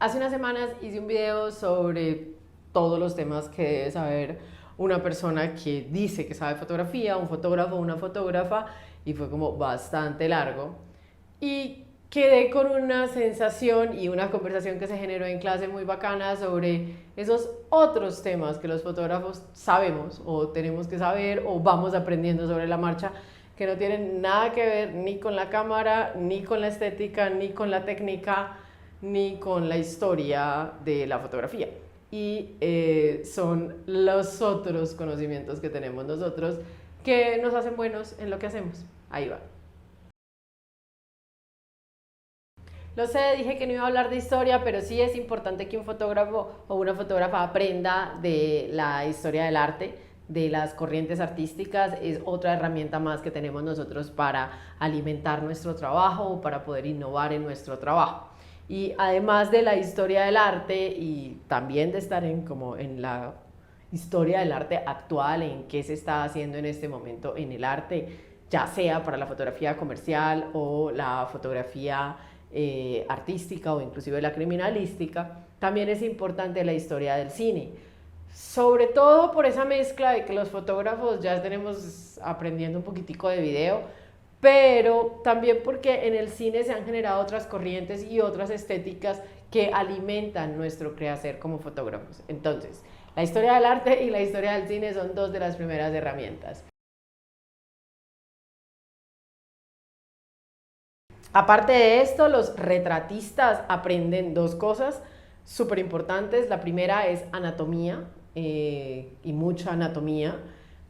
Hace unas semanas hice un video sobre todos los temas que debe saber una persona que dice que sabe fotografía, un fotógrafo o una fotógrafa, y fue como bastante largo. Y quedé con una sensación y una conversación que se generó en clase muy bacana sobre esos otros temas que los fotógrafos sabemos o tenemos que saber o vamos aprendiendo sobre la marcha, que no tienen nada que ver ni con la cámara, ni con la estética, ni con la técnica, ni con la historia de la fotografía. Y son los otros conocimientos que tenemos nosotros que nos hacen buenos en lo que hacemos. Ahí va. Lo sé, dije que no iba a hablar de historia, pero sí es importante que un fotógrafo o una fotógrafa aprenda de la historia del arte, de las corrientes artísticas. Es otra herramienta más que tenemos nosotros para alimentar nuestro trabajo o para poder innovar en nuestro trabajo. Y además de la historia del arte y también de estar en la historia del arte actual, en qué se está haciendo en este momento en el arte, ya sea para la fotografía comercial o la fotografía artística o inclusive la criminalística, también es importante la historia del cine. Sobre todo por esa mezcla de que los fotógrafos ya tenemos aprendiendo un poquitico de video, pero también porque en el cine se han generado otras corrientes y otras estéticas que alimentan nuestro quehacer como fotógrafos. Entonces, la historia del arte y la historia del cine son dos de las primeras herramientas. Aparte de esto, los retratistas aprenden dos cosas súper importantes. La primera es anatomía y mucha anatomía.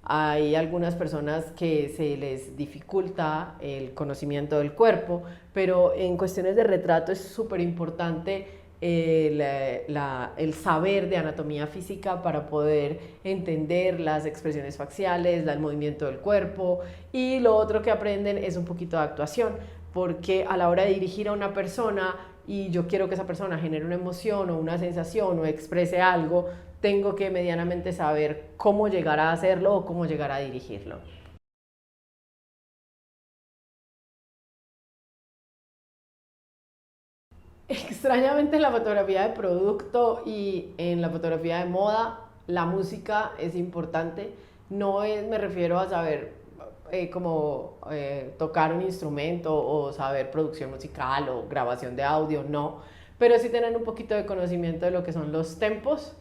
Hay algunas personas que se les dificulta el conocimiento del cuerpo, pero en cuestiones de retrato es súper importante el saber de anatomía física para poder entender las expresiones faciales, el movimiento del cuerpo, y lo otro que aprenden es un poquito de actuación, porque a la hora de dirigir a una persona y yo quiero que esa persona genere una emoción o una sensación o exprese algo, tengo que medianamente saber cómo llegar a hacerlo o cómo llegar a dirigirlo. Extrañamente en la fotografía de producto y en la fotografía de moda, la música es importante. No es, me refiero a saber tocar un instrumento o saber producción musical o grabación de audio, no. Pero sí tener un poquito de conocimiento de lo que son los tempos,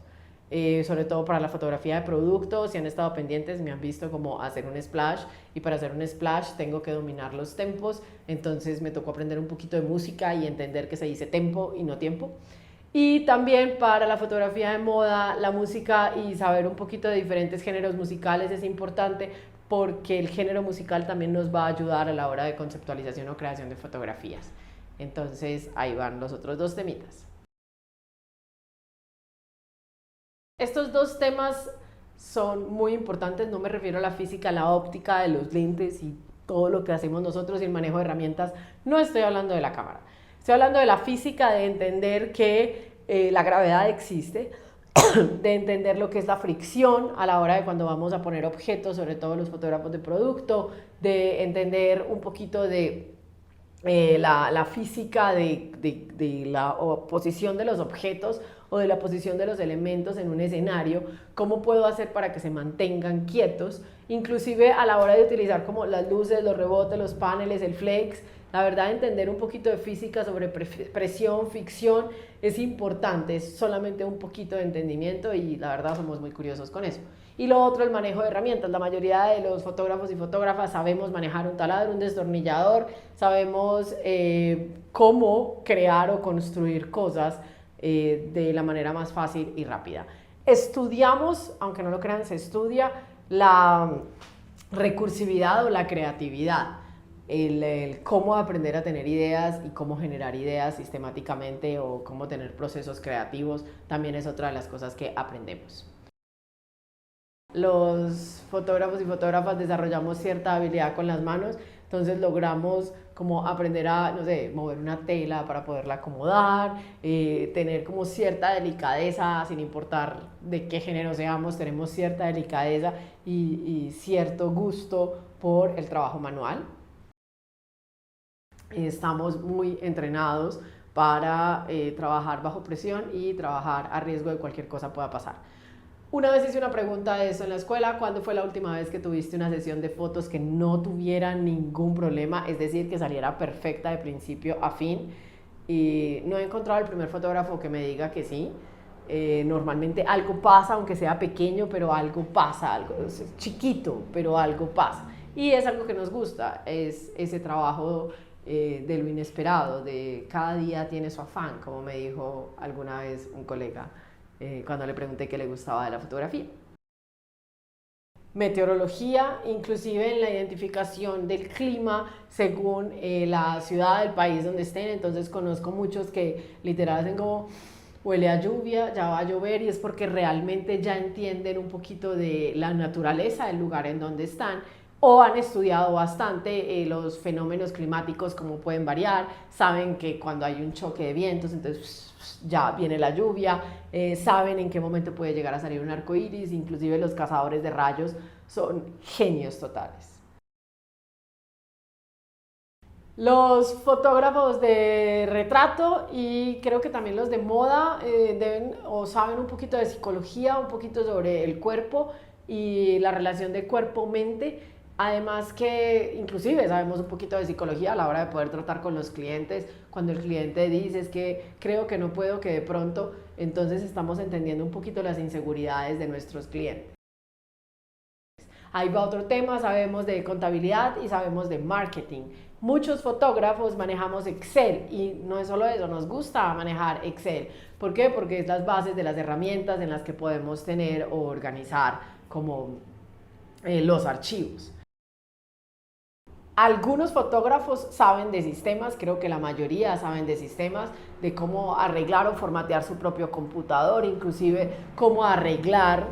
sobre todo para la fotografía de productos. Si han estado pendientes me han visto como hacer un splash, y para hacer un splash tengo que dominar los tempos, entonces me tocó aprender un poquito de música y entender que se dice tempo y no tiempo. Y también para la fotografía de moda, la música y saber un poquito de diferentes géneros musicales es importante, porque el género musical también nos va a ayudar a la hora de conceptualización o creación de fotografías. Entonces ahí van los otros dos temitas. Estos dos temas son muy importantes. No me refiero a la física, a la óptica de los lentes y todo lo que hacemos nosotros y el manejo de herramientas. No estoy hablando de la cámara. Estoy hablando de la física, de entender que la gravedad existe, de entender lo que es la fricción a la hora de cuando vamos a poner objetos, sobre todo los fotógrafos de producto, de entender un poquito de la física de la posición de los objetos o de la posición de los elementos en un escenario, cómo puedo hacer para que se mantengan quietos, inclusive a la hora de utilizar como las luces, los rebotes, los paneles, el flex. La verdad, entender un poquito de física sobre presión, fricción es importante, es solamente un poquito de entendimiento y la verdad somos muy curiosos con eso. Y lo otro, el manejo de herramientas. La mayoría de los fotógrafos y fotógrafas sabemos manejar un taladro, un destornillador, sabemos cómo crear o construir cosas de la manera más fácil y rápida. Estudiamos, aunque no lo crean, se estudia la recursividad o la creatividad. El cómo aprender a tener ideas y cómo generar ideas sistemáticamente o cómo tener procesos creativos también es otra de las cosas que aprendemos. Los fotógrafos y fotógrafas desarrollamos cierta habilidad con las manos, entonces logramos como aprender a, no sé, mover una tela para poderla acomodar, tener como cierta delicadeza, sin importar de qué género seamos, tenemos cierta delicadeza y cierto gusto por el trabajo manual. Estamos muy entrenados para trabajar bajo presión y trabajar a riesgo de cualquier cosa pueda pasar. Una vez hice una pregunta de eso en la escuela: ¿cuándo fue la última vez que tuviste una sesión de fotos que no tuviera ningún problema? Es decir, que saliera perfecta de principio a fin. Y no he encontrado el primer fotógrafo que me diga que sí. Normalmente algo pasa, aunque sea pequeño, pero algo pasa, algo chiquito, pero algo pasa. Y es algo que nos gusta, es ese trabajo de lo inesperado, de cada día tiene su afán, como me dijo alguna vez un colega cuando le pregunté qué le gustaba de la fotografía. Meteorología, inclusive en la identificación del clima según la ciudad, el país donde estén. Entonces conozco muchos que literal hacen como: huele a lluvia, ya va a llover, y es porque realmente ya entienden un poquito de la naturaleza del lugar en donde están, o han estudiado bastante los fenómenos climáticos, cómo pueden variar, saben que cuando hay un choque de vientos, entonces ya viene la lluvia, saben en qué momento puede llegar a salir un arco iris. Inclusive los cazadores de rayos son genios totales. Los fotógrafos de retrato, y creo que también los de moda, deben o saben un poquito de psicología, un poquito sobre el cuerpo y la relación de cuerpo-mente. Además que inclusive sabemos un poquito de psicología a la hora de poder tratar con los clientes. Cuando el cliente dice: es que creo que no puedo, que de pronto, entonces estamos entendiendo un poquito las inseguridades de nuestros clientes. Ahí va otro tema: sabemos de contabilidad y sabemos de marketing. Muchos fotógrafos manejamos Excel, y no es solo eso, nos gusta manejar Excel. ¿Por qué? Porque es las bases de las herramientas en las que podemos tener o organizar como los archivos. Algunos fotógrafos saben de sistemas, creo que la mayoría saben de sistemas, de cómo arreglar o formatear su propio computador, inclusive cómo arreglar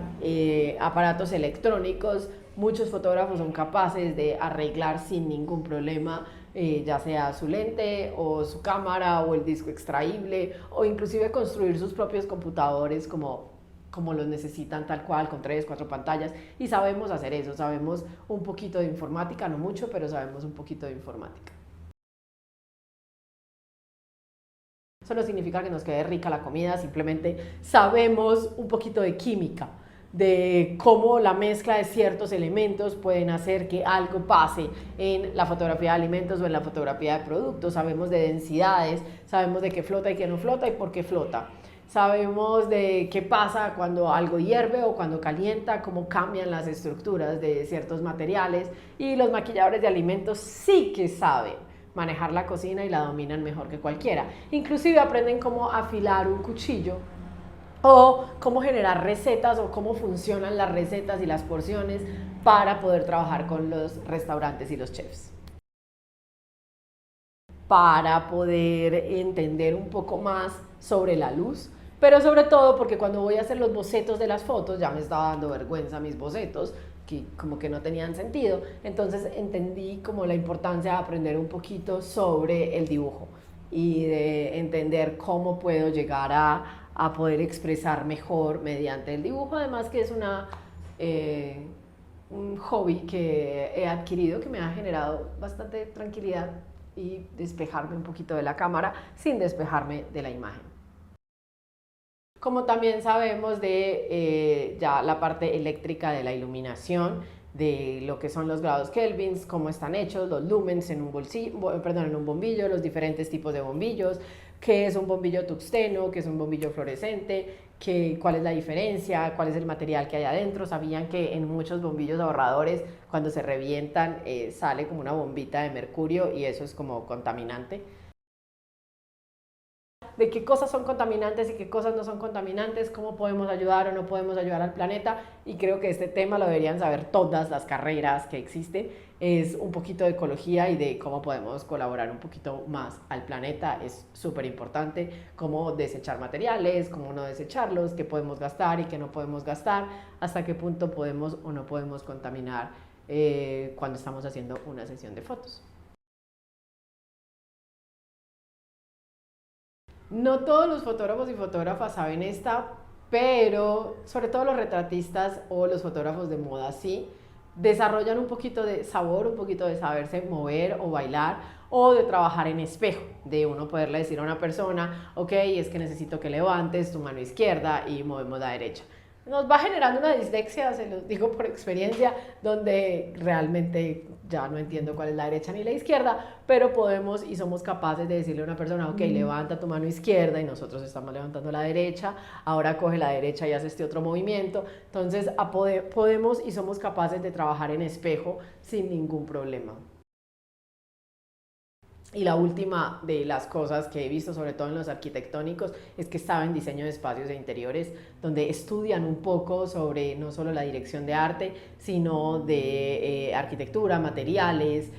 aparatos electrónicos. Muchos fotógrafos son capaces de arreglar sin ningún problema, ya sea su lente o su cámara o el disco extraíble, o inclusive construir sus propios computadores como los necesitan, tal cual, con 3, 4 pantallas. Y sabemos hacer eso, sabemos un poquito de informática, no mucho, pero sabemos un poquito de informática. Eso no significa que nos quede rica la comida, simplemente sabemos un poquito de química, de cómo la mezcla de ciertos elementos pueden hacer que algo pase en la fotografía de alimentos o en la fotografía de productos. Sabemos de densidades, sabemos de qué flota y qué no flota y por qué flota. Sabemos de qué pasa cuando algo hierve o cuando calienta, cómo cambian las estructuras de ciertos materiales. Y los maquilladores de alimentos sí que saben manejar la cocina y la dominan mejor que cualquiera. Inclusive aprenden cómo afilar un cuchillo, o cómo generar recetas, o cómo funcionan las recetas y las porciones para poder trabajar con los restaurantes y los chefs. Para poder entender un poco más sobre la luz, pero sobre todo porque cuando voy a hacer los bocetos de las fotos ya me estaba dando vergüenza mis bocetos, que como que no tenían sentido. Entonces entendí como la importancia de aprender un poquito sobre el dibujo y de entender cómo puedo llegar a poder expresar mejor mediante el dibujo. Además que es un hobby que he adquirido, que me ha generado bastante tranquilidad y despejarme un poquito de la cámara sin despejarme de la imagen. Como también sabemos de ya la parte eléctrica de la iluminación, de lo que son los grados kelvins, cómo están hechos, los lumens en un bombillo, los diferentes tipos de bombillos, qué es un bombillo tungsteno, qué es un bombillo fluorescente, cuál es la diferencia, cuál es el material que hay adentro. Sabían que en muchos bombillos ahorradores, cuando se revientan, sale como una bombita de mercurio, y eso es como contaminante. De qué cosas son contaminantes y qué cosas no son contaminantes, cómo podemos ayudar o no podemos ayudar al planeta. Y creo que este tema lo deberían saber todas las carreras que existen. Es un poquito de ecología y de cómo podemos colaborar un poquito más al planeta. Es súper importante cómo desechar materiales, cómo no desecharlos, qué podemos gastar y qué no podemos gastar, hasta qué punto podemos o no podemos contaminar cuando estamos haciendo una sesión de fotos. No todos los fotógrafos y fotógrafas saben esta, pero sobre todo los retratistas o los fotógrafos de moda sí desarrollan un poquito de sabor, un poquito de saberse mover o bailar, o de trabajar en espejo, de uno poderle decir a una persona, ok, es que necesito que levantes tu mano izquierda y movemos la derecha. Nos va generando una dislexia, se los digo por experiencia, donde realmente ya no entiendo cuál es la derecha ni la izquierda, pero podemos y somos capaces de decirle a una persona, ok, levanta tu mano izquierda y nosotros estamos levantando la derecha, ahora coge la derecha y hace este otro movimiento. Entonces podemos y somos capaces de trabajar en espejo sin ningún problema. Y la última de las cosas que he visto, sobre todo en los arquitectónicos, es que saben diseño de espacios e interiores, donde estudian un poco sobre no solo la dirección de arte, sino de arquitectura, materiales,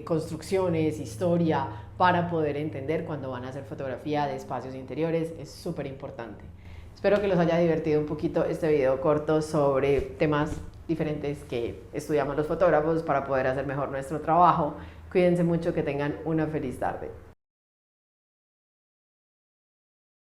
construcciones, historia, para poder entender cuando van a hacer fotografía de espacios interiores. Es súper importante. Espero que los haya divertido un poquito este video corto sobre temas diferentes que estudiamos los fotógrafos para poder hacer mejor nuestro trabajo. Cuídense mucho, que tengan una feliz tarde.